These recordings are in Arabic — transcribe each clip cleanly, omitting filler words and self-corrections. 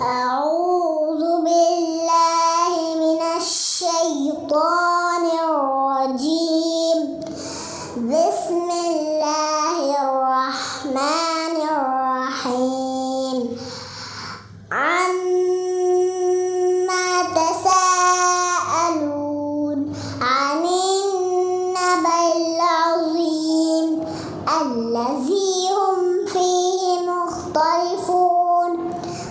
أعوذ بالله من الشيطان الرجيم. بسم الله الرحمن الرحيم. عما تساءلون عن النبأ العظيم الذي هم فيه مختلفون.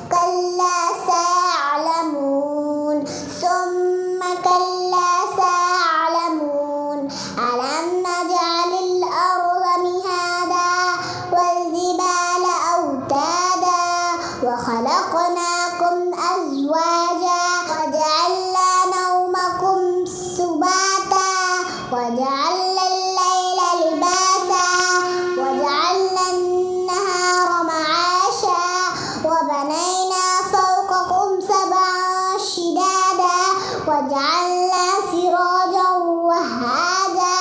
كلا سيعلمون ثم كلا سيعلمون. ألم نجعل الأرض مهادا والجبال أوتادا وخلقناكم أزواجا وجعلنا نومكم سباتا وجعلنا الليل لباسا وجعلنا النهار معاشا وبنينا فوقكم سبعا شدادا وجعلنا سراجا وهاجا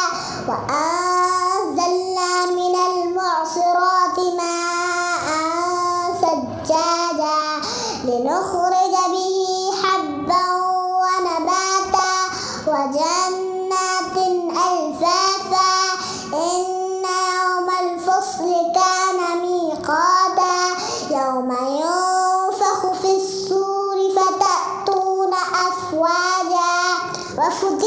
وأنزلنا من المعصرات ماء ثجاجا لنخرج به حبا ونباتا وجنات ألفافا. إن يوم الفصل كان ميقاتا يوم ينفخ في الصور فتأتون أفواجا وفتحت